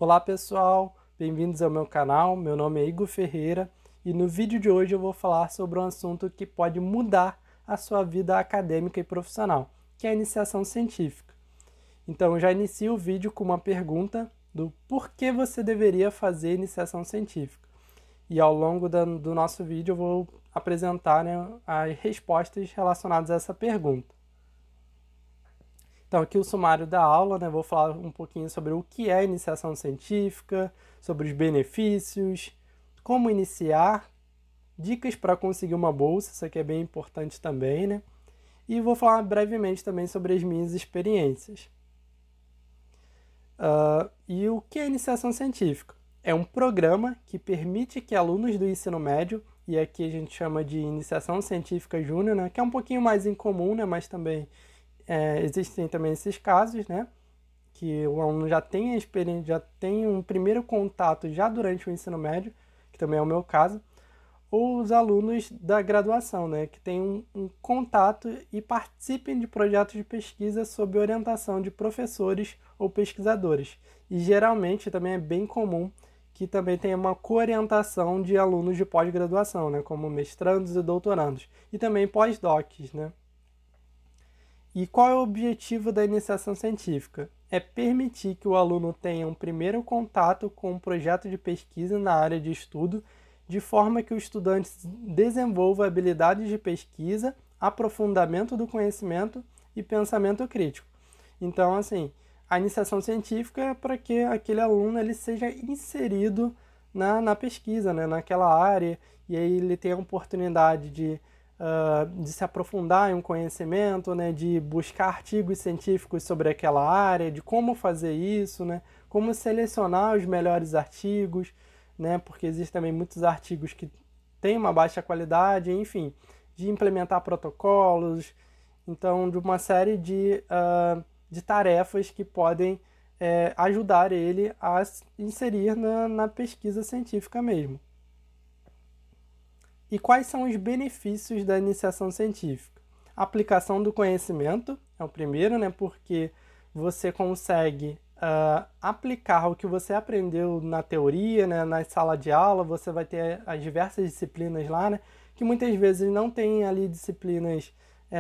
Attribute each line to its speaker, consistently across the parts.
Speaker 1: Olá pessoal, bem-vindos ao meu canal, meu nome é Igor Ferreira e no vídeo de hoje eu vou falar sobre um assunto que pode mudar a sua vida acadêmica e profissional, que é a iniciação científica. Então eu já inicio o vídeo com uma pergunta do porquê você deveria fazer iniciação científica. E ao longo do nosso vídeo eu vou apresentar, as respostas relacionadas a essa pergunta. Então, aqui o sumário da aula, vou falar um pouquinho sobre o que é iniciação científica, sobre os benefícios, como iniciar, dicas para conseguir uma bolsa, isso aqui é bem importante também, E vou falar brevemente também sobre as minhas experiências. E o que é iniciação científica? É um programa que permite que alunos do ensino médio, e aqui a gente chama de iniciação científica júnior, que é um pouquinho mais incomum, mas também existem também esses casos, que o aluno já tem a experiência, já tem um primeiro contato já durante o ensino médio, que também é o meu caso, ou os alunos da graduação, que têm um contato e participem de projetos de pesquisa sob orientação de professores ou pesquisadores. E geralmente também é bem comum que também tenha uma coorientação de alunos de pós-graduação, como mestrandos e doutorandos, e também pós-docs, E qual é o objetivo da iniciação científica? É permitir que o aluno tenha um primeiro contato com um projeto de pesquisa na área de estudo, de forma que o estudante desenvolva habilidades de pesquisa, aprofundamento do conhecimento e pensamento crítico. Então, a iniciação científica é para que aquele aluno ele seja inserido na pesquisa, naquela área, e aí ele tenha a oportunidade de se aprofundar em um conhecimento, de buscar artigos científicos sobre aquela área, de como fazer isso, como selecionar os melhores artigos, porque existem também muitos artigos que têm uma baixa qualidade, enfim, de implementar protocolos, então de uma série de tarefas que podem ajudar ele a inserir na pesquisa científica mesmo. E quais são os benefícios da iniciação científica? A aplicação do conhecimento é o primeiro, porque você consegue aplicar o que você aprendeu na teoria, na sala de aula, você vai ter as diversas disciplinas lá, que muitas vezes não tem ali disciplinas,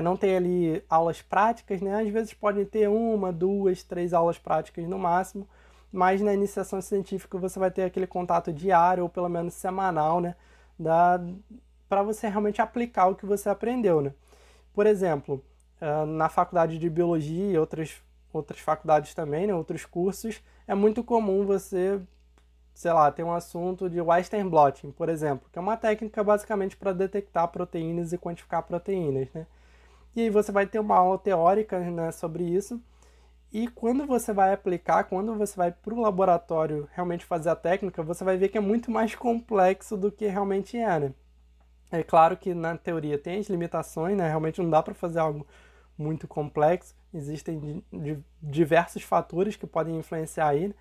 Speaker 1: não tem ali aulas práticas, às vezes podem ter 1, 2, 3 aulas práticas no máximo, mas na iniciação científica você vai ter aquele contato diário ou pelo menos semanal, para você realmente aplicar o que você aprendeu, Por exemplo, na faculdade de biologia e outras faculdades também, outros cursos, é muito comum você, ter um assunto de Western blotting, por exemplo, que é uma técnica basicamente para detectar proteínas e quantificar proteínas, E aí você vai ter uma aula teórica, sobre isso, e quando você vai aplicar, quando você vai para o laboratório realmente fazer a técnica, você vai ver que é muito mais complexo do que realmente é, É claro que na teoria tem as limitações, realmente não dá para fazer algo muito complexo, existem diversos fatores que podem influenciar aí,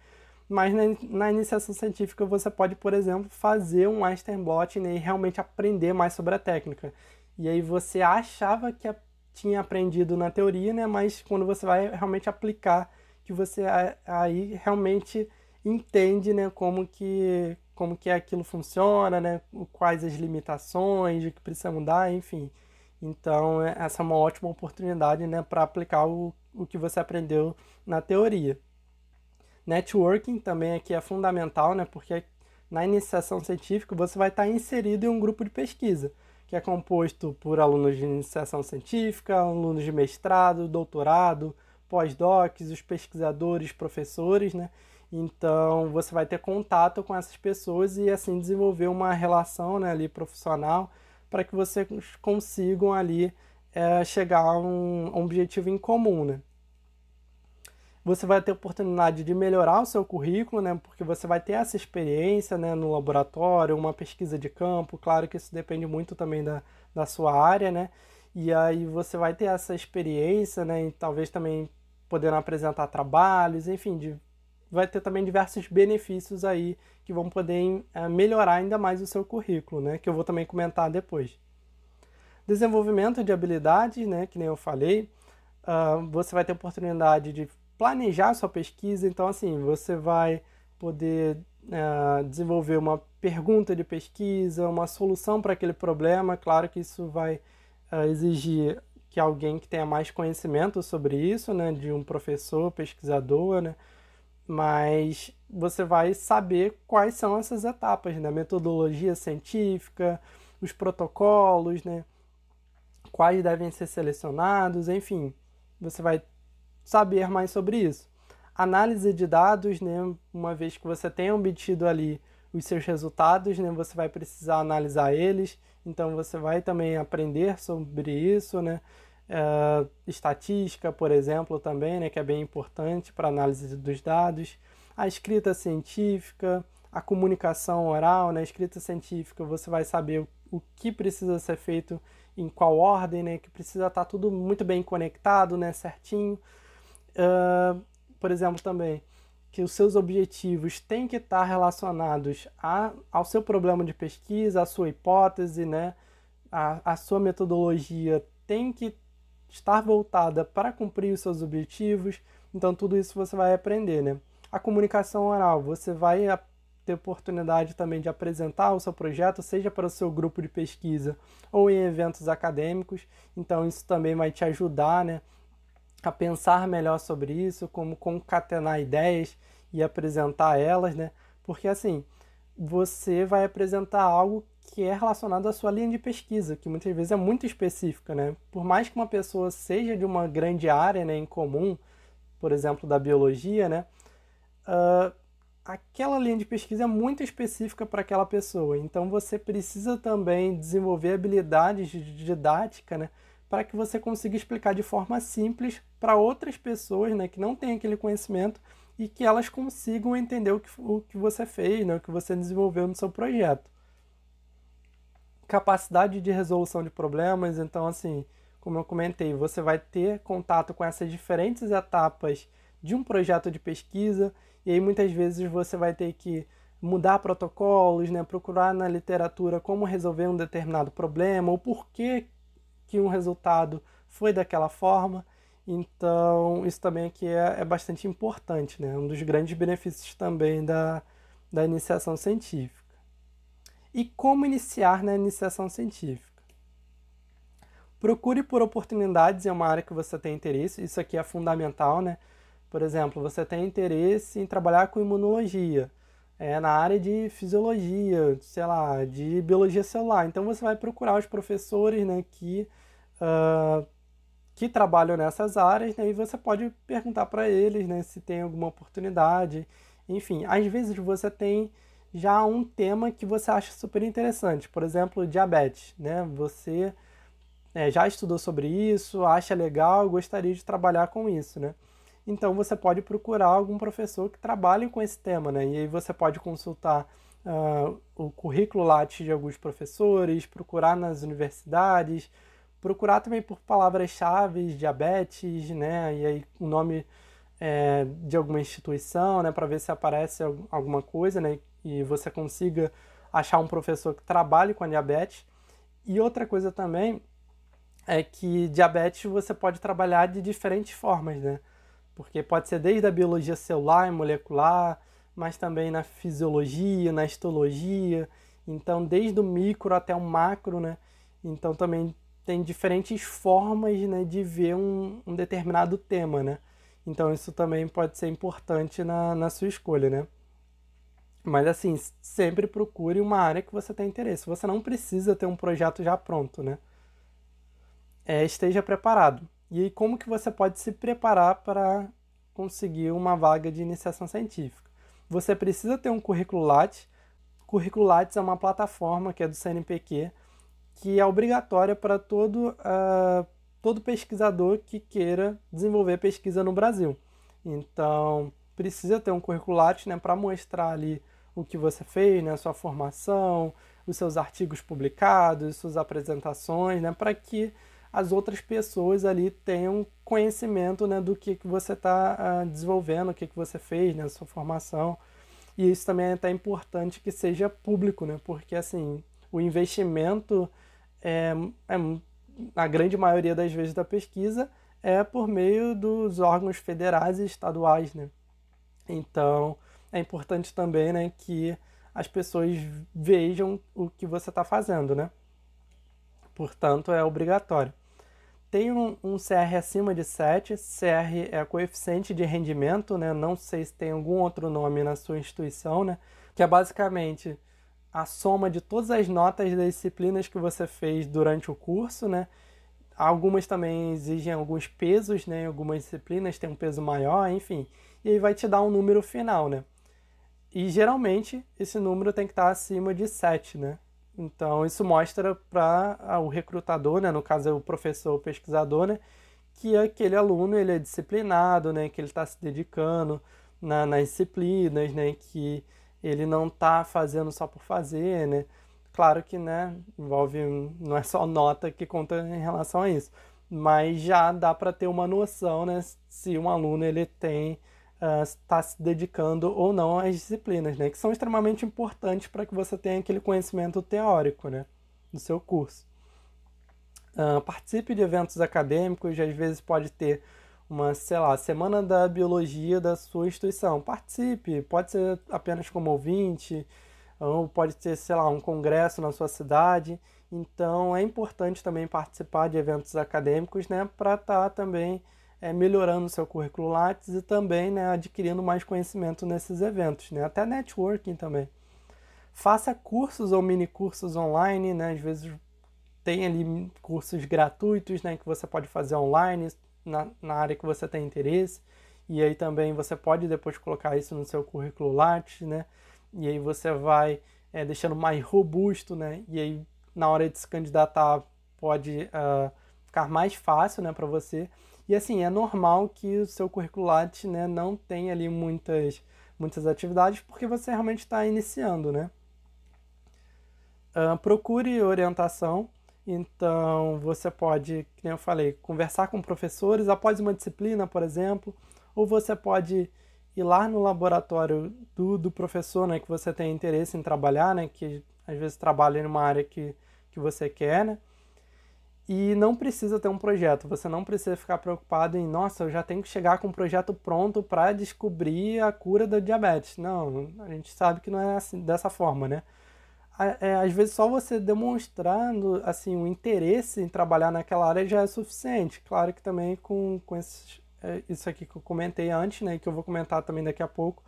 Speaker 1: mas na iniciação científica você pode, por exemplo, fazer um Western blotting e realmente aprender mais sobre a técnica. E aí você achava que tinha aprendido na teoria, mas quando você vai realmente aplicar, que você aí realmente entende, como que aquilo funciona, quais as limitações, o que precisa mudar, enfim. Então, essa é uma ótima oportunidade, para aplicar o que você aprendeu na teoria. Networking também aqui é fundamental, porque na iniciação científica você vai estar inserido em um grupo de pesquisa, que é composto por alunos de iniciação científica, alunos de mestrado, doutorado, pós-docs, os pesquisadores, professores, Então, você vai ter contato com essas pessoas e, assim, desenvolver uma relação, ali profissional para que vocês consigam ali chegar a um objetivo em comum, Você vai ter a oportunidade de melhorar o seu currículo, porque você vai ter essa experiência, no laboratório, uma pesquisa de campo, claro que isso depende muito também da sua área, E aí você vai ter essa experiência, e talvez também podendo apresentar trabalhos, enfim, vai ter também diversos benefícios aí que vão poder melhorar ainda mais o seu currículo, que eu vou também comentar depois. Desenvolvimento de habilidades, que nem eu falei, você vai ter a oportunidade de planejar a sua pesquisa, então você vai poder desenvolver uma pergunta de pesquisa, uma solução para aquele problema. Claro que isso vai exigir que alguém que tenha mais conhecimento sobre isso, né, de um professor, pesquisador, né, mas você vai saber quais são essas etapas, né, metodologia científica, os protocolos, né, quais devem ser selecionados, enfim, você vai saber mais sobre isso. Análise de dados, né, uma vez que você tenha obtido ali os seus resultados, né, você vai precisar analisar eles, então você vai também aprender sobre isso, né, estatística, por exemplo, também, né, que é bem importante para análise dos dados, a escrita científica, a comunicação oral, né, a escrita científica, você vai saber o que precisa ser feito em qual ordem, né, que precisa estar tudo muito bem conectado, né, certinho. Por exemplo, também, que os seus objetivos têm que estar relacionados ao seu problema de pesquisa, à sua hipótese, né? A sua metodologia tem que estar voltada para cumprir os seus objetivos. Então, tudo isso você vai aprender, né? A comunicação oral, você vai ter oportunidade também de apresentar o seu projeto, seja para o seu grupo de pesquisa ou em eventos acadêmicos. Então, isso também vai te ajudar, né, a pensar melhor sobre isso, como concatenar ideias e apresentar elas, né? Porque assim, você vai apresentar algo que é relacionado à sua linha de pesquisa, que muitas vezes é muito específica, né? Por mais que uma pessoa seja de uma grande área, né, em comum, por exemplo, da biologia, né? Aquela linha de pesquisa é muito específica para aquela pessoa. Então você precisa também desenvolver habilidades de didática, né, para que você consiga explicar de forma simples para outras pessoas, né, que não têm aquele conhecimento e que elas consigam entender o que você fez, né, o que você desenvolveu no seu projeto. Capacidade de resolução de problemas, então assim, como eu comentei, você vai ter contato com essas diferentes etapas de um projeto de pesquisa, e aí muitas vezes você vai ter que mudar protocolos, né, procurar na literatura como resolver um determinado problema, ou por que um resultado foi daquela forma. Então, isso também aqui é bastante importante, né? Um dos grandes benefícios também da iniciação científica. E como iniciar na iniciação científica? Procure por oportunidades em uma área que você tem interesse, isso aqui é fundamental, né? Por exemplo, você tem interesse em trabalhar com imunologia, na área de fisiologia, sei lá, de biologia celular. Então você vai procurar os professores, né, que trabalham nessas áreas, né, e você pode perguntar para eles, né, se tem alguma oportunidade. Enfim, às vezes você tem já um tema que você acha super interessante, por exemplo, diabetes, né? Você já estudou sobre isso, acha legal, gostaria de trabalhar com isso, né? Então você pode procurar algum professor que trabalhe com esse tema, né? E aí você pode consultar o currículo Lattes de alguns professores, procurar nas universidades, procurar também por palavras-chave, diabetes, né? E aí o nome de alguma instituição, né? Para ver se aparece alguma coisa, né? E você consiga achar um professor que trabalhe com a diabetes. E outra coisa também é que diabetes você pode trabalhar de diferentes formas, né? Porque pode ser desde a biologia celular e molecular, mas também na fisiologia, na histologia, então desde o micro até o macro, né? Então também tem diferentes formas, né, de ver um determinado tema, né? Então isso também pode ser importante na sua escolha, né? Mas assim, sempre procure uma área que você tem interesse. Você não precisa ter um projeto já pronto, né? Esteja preparado. E aí, como que você pode se preparar para conseguir uma vaga de iniciação científica? Você precisa ter um currículo Lattes. O currículo Lattes é uma plataforma que é do CNPq, que é obrigatória para todo pesquisador que queira desenvolver pesquisa no Brasil. Então, precisa ter um currículo Lattes, né, para mostrar ali o que você fez, né, a sua formação, os seus artigos publicados, suas apresentações, né, para que as outras pessoas ali tenham conhecimento, né, do que você está desenvolvendo, o que você fez, né, a sua formação. E isso também é até importante que seja público, né, porque assim, o investimento na grande maioria das vezes da pesquisa é por meio dos órgãos federais e estaduais, né. Então, é importante também, né, que as pessoas vejam o que você está fazendo, né? Portanto, é obrigatório. Tem um CR acima de 7, CR é coeficiente de rendimento, né? Não sei se tem algum outro nome na sua instituição, né? Que é basicamente a soma de todas as notas das disciplinas que você fez durante o curso, né? Algumas também exigem alguns pesos, né? Algumas disciplinas têm um peso maior, enfim. E aí vai te dar um número final, né? E geralmente esse número tem que estar acima de 7, né? Então isso mostra para o recrutador, né? No caso é o professor ou pesquisador, né? Que aquele aluno ele é disciplinado, né? Que ele está se dedicando nas disciplinas, né? Que ele não está fazendo só por fazer, né? Claro que, né? Envolve, não é só nota que conta em relação a isso, mas já dá para ter uma noção, né? Se um aluno ele tem está se dedicando ou não às disciplinas, né? Que são extremamente importantes para que você tenha aquele conhecimento teórico, né? Do seu curso. Participe de eventos acadêmicos, às vezes pode ter uma, sei lá, semana da biologia da sua instituição. Participe, pode ser apenas como ouvinte, ou pode ter, sei lá, um congresso na sua cidade. Então é importante também participar de eventos acadêmicos, né, para estar também melhorando o seu currículo Lattes e também, né, adquirindo mais conhecimento nesses eventos, né, até networking também. Faça cursos ou mini cursos online, né, às vezes tem ali cursos gratuitos, né, que você pode fazer online na área que você tem interesse, e aí também você pode depois colocar isso no seu currículo Lattes, né, e aí você vai deixando mais robusto, né, e aí na hora de se candidatar pode ficar mais fácil, né, para você. E assim, é normal que o seu currículo Lattes, né, não tenha ali muitas atividades, porque você realmente está iniciando, né. Procure orientação. Então, você pode, como eu falei, conversar com professores após uma disciplina, por exemplo, ou você pode ir lá no laboratório do professor, né, que você tem interesse em trabalhar, né, que às vezes trabalha em uma área que você quer, né, e não precisa ter um projeto, você não precisa ficar preocupado em, nossa, eu já tenho que chegar com um projeto pronto para descobrir a cura da diabetes. Não, a gente sabe que não é assim, dessa forma, né? Às vezes só você demonstrando assim um interesse em trabalhar naquela área já é suficiente. Claro que também com isso aqui que eu comentei antes, né, que eu vou comentar também daqui a pouco,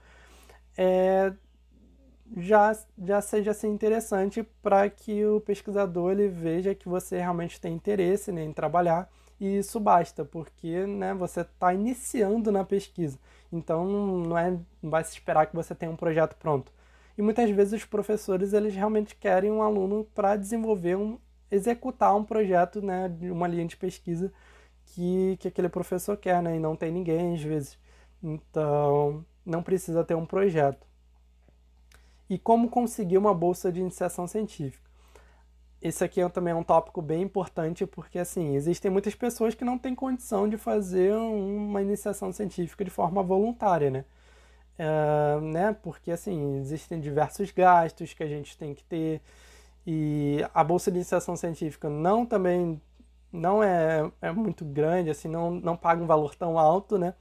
Speaker 1: já seja assim interessante para que o pesquisador ele veja que você realmente tem interesse, né, em trabalhar, e isso basta, porque, né, você está iniciando na pesquisa. Então não vai se esperar que você tenha um projeto pronto. E muitas vezes os professores eles realmente querem um aluno para executar um projeto, né, de uma linha de pesquisa que aquele professor quer, né, e não tem ninguém às vezes. Então não precisa ter um projeto. E como conseguir uma bolsa de iniciação científica? Esse aqui também é um tópico bem importante, porque assim, existem muitas pessoas que não têm condição de fazer uma iniciação científica de forma voluntária, né? Porque assim, existem diversos gastos que a gente tem que ter, e a bolsa de iniciação científica também não é muito grande, assim, não paga um valor tão alto, né?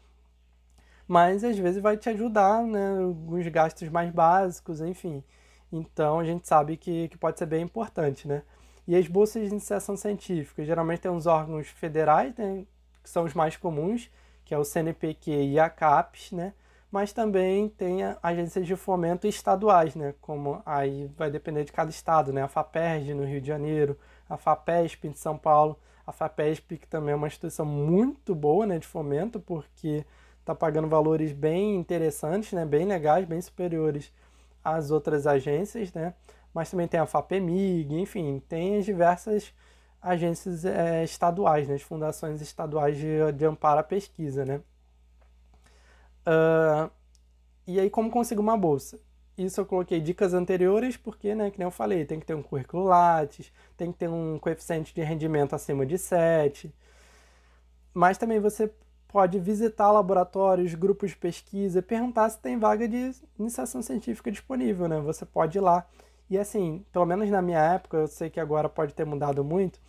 Speaker 1: Mas às vezes vai te ajudar, né? Alguns gastos mais básicos, enfim. Então a gente sabe que pode ser bem importante, né? E as bolsas de iniciação científica, geralmente tem uns órgãos federais, né, que são os mais comuns, que é o CNPq e a CAPES, né? Mas também tem agências de fomento estaduais, né? Como aí vai depender de cada estado, né? A FAPERJ no Rio de Janeiro, a FAPESP em São Paulo, a FAPESP que também é uma instituição muito boa, né, de fomento, porque está pagando valores bem interessantes, né, bem legais, bem superiores às outras agências, né? Mas também tem a FAPEMIG, enfim, tem as diversas agências estaduais, né, as fundações estaduais de amparo à pesquisa, né? E aí, como conseguir uma bolsa? Isso eu coloquei dicas anteriores, porque, né, que nem eu falei, tem que ter um currículo Lattes, tem que ter um coeficiente de rendimento acima de 7, mas também você pode visitar laboratórios, grupos de pesquisa, perguntar se tem vaga de iniciação científica disponível, né? Você pode ir lá. E assim, pelo menos na minha época, eu sei que agora pode ter mudado muito,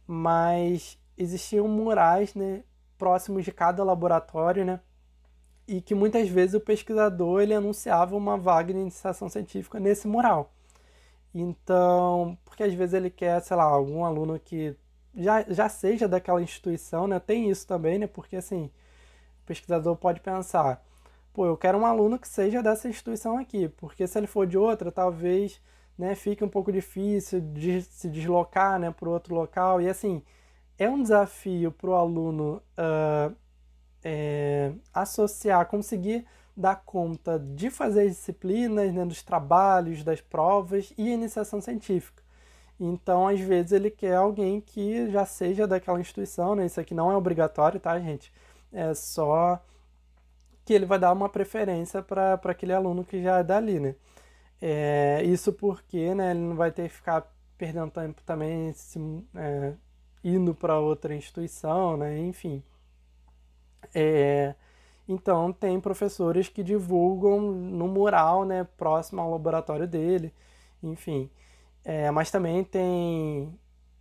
Speaker 1: mas existiam murais, né, próximos de cada laboratório, né? e que muitas vezes o pesquisador ele anunciava uma vaga de iniciação científica nesse mural. Então, porque às vezes ele quer, sei lá, algum aluno que já seja daquela instituição, né? Tem isso também, né? Porque assim, o pesquisador pode pensar, pô, eu quero um aluno que seja dessa instituição aqui, porque se ele for de outra, talvez, né, fique um pouco difícil de se deslocar, né, para outro local. E assim, é um desafio para o aluno associar, conseguir dar conta de fazer as disciplinas, né, dos trabalhos, das provas e a iniciação científica. Então, às vezes, ele quer alguém que já seja daquela instituição, né? Isso aqui não é obrigatório, tá, gente? É só que ele vai dar uma preferência para aquele aluno que já é dali, né? Isso porque, né, ele não vai ter que ficar perdendo tempo também indo para outra instituição, né? Enfim. Então, tem professores que divulgam no mural, né, próximo ao laboratório dele, enfim. Mas também tem,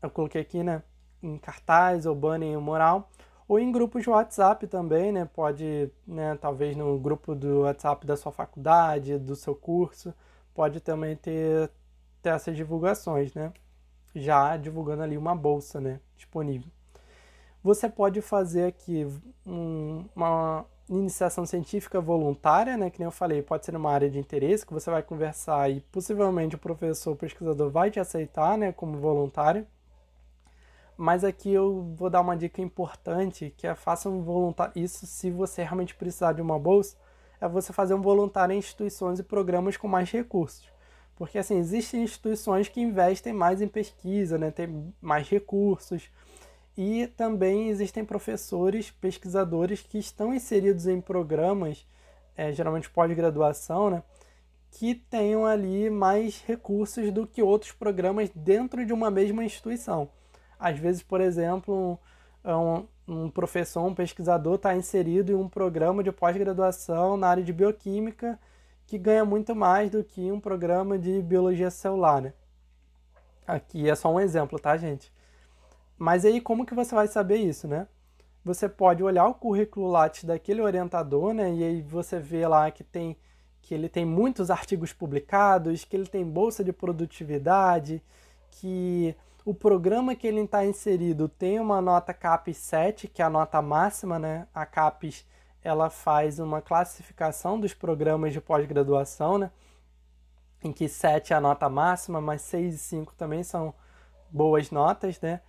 Speaker 1: eu coloquei aqui, né, em cartaz ou banner em um mural, ou em grupos de WhatsApp também, né, pode, né, talvez no grupo do WhatsApp da sua faculdade, do seu curso, pode também ter essas divulgações, né, já divulgando ali uma bolsa, né, disponível. Você pode fazer aqui uma iniciação científica voluntária, né? Que nem eu falei, pode ser numa área de interesse que você vai conversar e possivelmente o professor, o pesquisador vai te aceitar, né? Como voluntário. Mas aqui eu vou dar uma dica importante, que é faça um voluntário. Isso se você realmente precisar de uma bolsa, é você fazer um voluntário em instituições e programas com mais recursos. Porque assim, existem instituições que investem mais em pesquisa, né? Tem mais recursos. E também existem professores, pesquisadores que estão inseridos em programas, geralmente pós-graduação, né, que tenham ali mais recursos do que outros programas dentro de uma mesma instituição. Às vezes, por exemplo, um professor, um pesquisador está inserido em um programa de pós-graduação na área de bioquímica que ganha muito mais do que um programa de biologia celular, né? Aqui é só um exemplo, tá, gente? Mas aí como que você vai saber isso, né? Você pode olhar o currículo Lattes daquele orientador, né? E aí você vê lá que ele tem muitos artigos publicados, que ele tem bolsa de produtividade, que o programa que ele está inserido tem uma nota CAPES 7, que é a nota máxima, né? A CAPES, ela faz uma classificação dos programas de pós-graduação, né? Em que 7 é a nota máxima, mas 6 e 5 também são boas notas, né?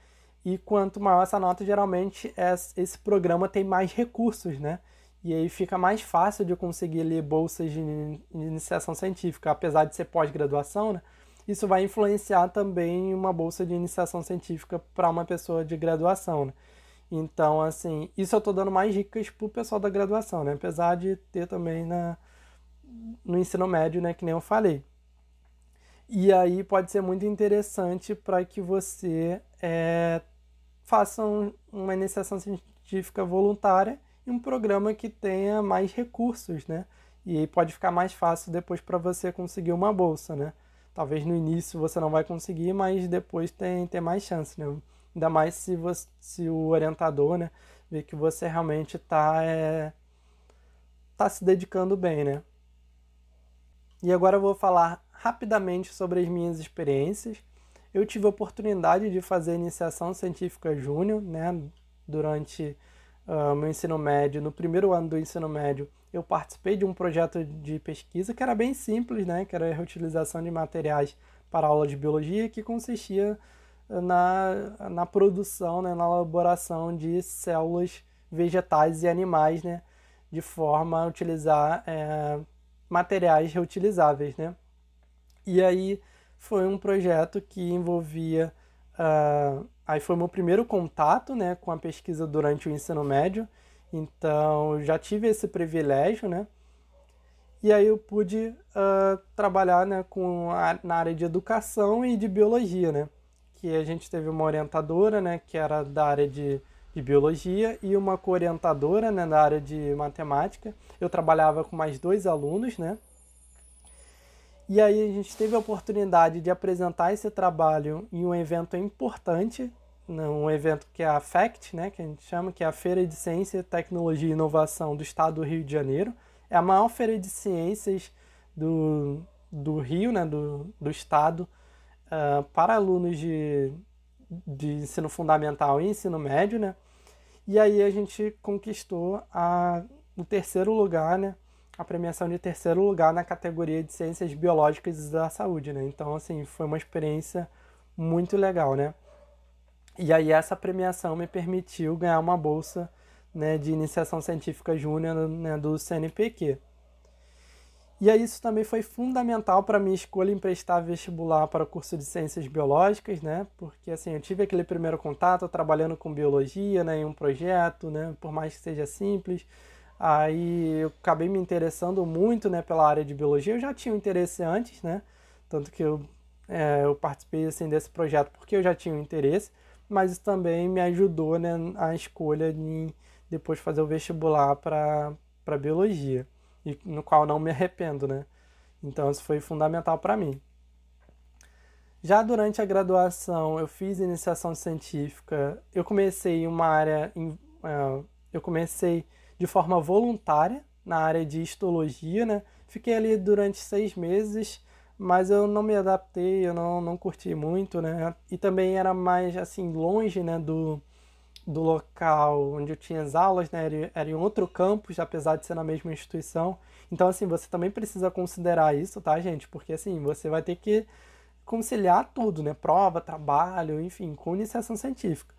Speaker 1: E quanto maior essa nota, geralmente esse programa tem mais recursos, né? E aí fica mais fácil de conseguir ler bolsas de iniciação científica, apesar de ser pós-graduação, né? Isso vai influenciar também uma bolsa de iniciação científica para uma pessoa de graduação, né? Então, assim, isso eu estou dando mais dicas para o pessoal da graduação, né? Apesar de ter também no ensino médio, né? Que nem eu falei. E aí pode ser muito interessante para que você façam uma iniciação científica voluntária em um programa que tenha mais recursos, né? E aí pode ficar mais fácil depois para você conseguir uma bolsa, né? Talvez no início você não vai conseguir, mas depois tem mais chance, né? Ainda mais se o orientador, né, ver que você realmente tá se dedicando bem, né? E agora eu vou falar rapidamente sobre as minhas experiências. Eu tive a oportunidade de fazer iniciação científica júnior, né, durante meu ensino médio. No primeiro ano do ensino médio, eu participei de um projeto de pesquisa que era bem simples, né, que era a reutilização de materiais para aula de biologia, que consistia na produção, né, na elaboração de células vegetais e animais, né, de forma a utilizar materiais reutilizáveis, né. E aí foi um projeto que envolvia... aí foi o meu primeiro contato, né, com a pesquisa durante o ensino médio. Então, já tive esse privilégio, né? E aí eu pude trabalhar, né, na área de educação e de biologia, né? Que a gente teve uma orientadora, né, que era da área de biologia e uma co-orientadora, né, da área de matemática. Eu trabalhava com mais 2 alunos, né? E aí a gente teve a oportunidade de apresentar esse trabalho em um evento importante, num evento que é a FACT, né, que a gente chama, que é a Feira de Ciência, Tecnologia e Inovação do Estado do Rio de Janeiro. É a maior feira de ciências do Rio, né, do estado, para alunos de ensino fundamental e ensino médio, né? E aí a gente conquistou o terceiro lugar, né? A premiação de terceiro lugar na categoria de Ciências Biológicas e da Saúde, né? Então, assim, foi uma experiência muito legal, né? E aí essa premiação me permitiu ganhar uma bolsa, né, de iniciação científica júnior, né, do CNPq. E aí isso também foi fundamental para a minha escolha em prestar vestibular para o curso de Ciências Biológicas, né? Porque assim, eu tive aquele primeiro contato trabalhando com biologia, né, em um projeto, né, por mais que seja simples. Aí eu acabei me interessando muito, né, pela área de biologia. Eu já tinha um interesse antes, né? Tanto que eu participei assim, desse projeto porque eu já tinha um interesse, mas isso também me ajudou, né, a escolha de depois fazer o vestibular para biologia, e no qual não me arrependo, né? Então isso foi fundamental para mim. Já durante a graduação eu fiz iniciação científica, eu comecei eu comecei de forma voluntária na área de histologia, né? Fiquei ali durante 6 meses, mas eu não me adaptei, eu não curti muito, né? E também era mais assim longe, né, do local onde eu tinha as aulas, né? Era em outro campus, apesar de ser na mesma instituição. Então, assim, você também precisa considerar isso, tá, gente? Porque, assim, você vai ter que conciliar tudo, né? Prova, trabalho, enfim, com iniciação científica.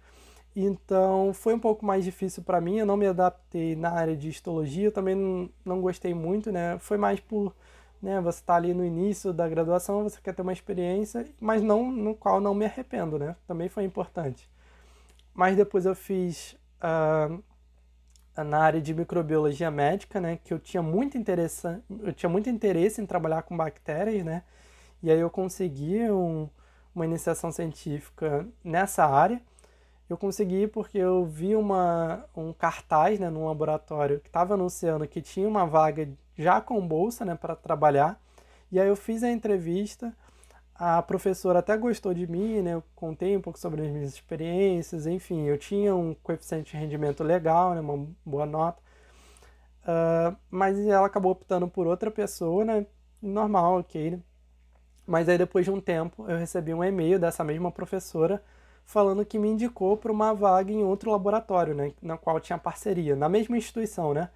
Speaker 1: Então, foi um pouco mais difícil para mim, eu não me adaptei na área de histologia, eu também não gostei muito, né? Foi mais por, né, você tá ali no início da graduação, você quer ter uma experiência, mas não no qual não me arrependo, né? Também foi importante. Mas depois eu fiz na área de microbiologia médica, né, que eu tinha muito interesse em trabalhar com bactérias, né? E aí eu consegui uma iniciação científica nessa área. Eu consegui porque eu vi um cartaz, né, num laboratório que estava anunciando que tinha uma vaga já com bolsa, né, para trabalhar. E aí eu fiz a entrevista, a professora até gostou de mim, né, eu contei um pouco sobre as minhas experiências, enfim, eu tinha um coeficiente de rendimento legal, né, uma boa nota. Mas ela acabou optando por outra pessoa, né, normal, ok, né? Mas aí depois de um tempo eu recebi um e-mail dessa mesma professora falando que me indicou para uma vaga em outro laboratório, né, na qual tinha parceria, na mesma instituição, né?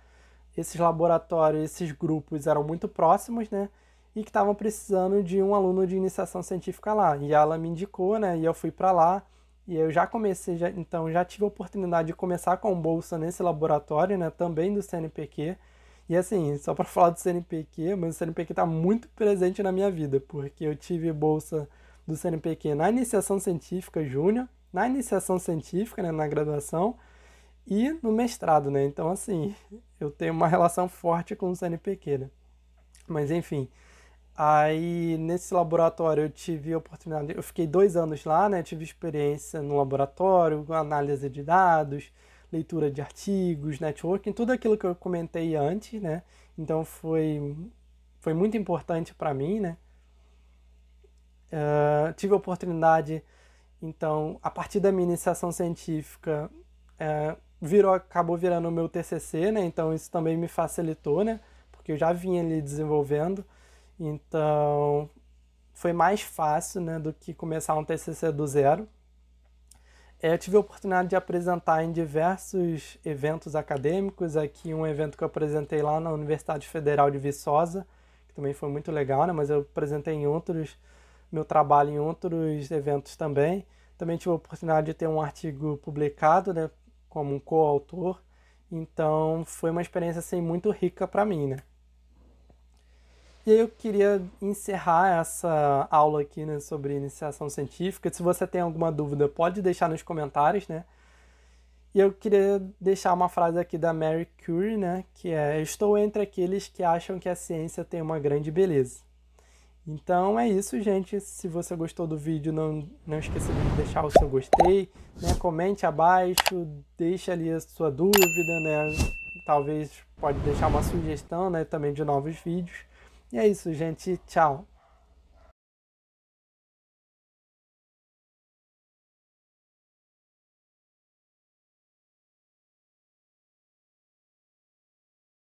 Speaker 1: Esses laboratórios, esses grupos eram muito próximos, né? E que estavam precisando de um aluno de iniciação científica lá. E ela me indicou, né? E eu fui para lá. E eu já comecei, então já tive a oportunidade de começar com bolsa nesse laboratório, né? Também do CNPq. E assim, só para falar do CNPq, mas o CNPq está muito presente na minha vida, porque eu tive bolsa do CNPq na iniciação científica júnior, na iniciação científica, né, na graduação, e no mestrado, né? Então, assim, eu tenho uma relação forte com o CNPq, né? Mas, enfim, aí nesse laboratório eu tive a oportunidade, eu fiquei 2 anos lá, né? Tive experiência no laboratório, análise de dados, leitura de artigos, networking, tudo aquilo que eu comentei antes, né? Então foi muito importante para mim, né? Tive a oportunidade, então, a partir da minha iniciação científica, acabou virando o meu TCC, né? Então isso também me facilitou, né? Porque eu já vinha ali desenvolvendo, então foi mais fácil, né, do que começar um TCC do zero. Eu tive a oportunidade de apresentar em diversos eventos acadêmicos, aqui um evento que eu apresentei lá na Universidade Federal de Viçosa, que também foi muito legal, né? Mas eu apresentei meu trabalho em outros eventos também. Também tive a oportunidade de ter um artigo publicado, né, como um coautor. Então foi uma experiência assim, muito rica para mim, né? E aí eu queria encerrar essa aula aqui, né, sobre iniciação científica. Se você tem alguma dúvida, pode deixar nos comentários, né? E eu queria deixar uma frase aqui da Marie Curie, né, que é: estou entre aqueles que acham que a ciência tem uma grande beleza. Então é isso, gente. Se você gostou do vídeo, não esqueça de deixar o seu gostei, né? Comente abaixo, deixe ali a sua dúvida, né? Talvez pode deixar uma sugestão, né, também de novos vídeos. E é isso, gente. Tchau!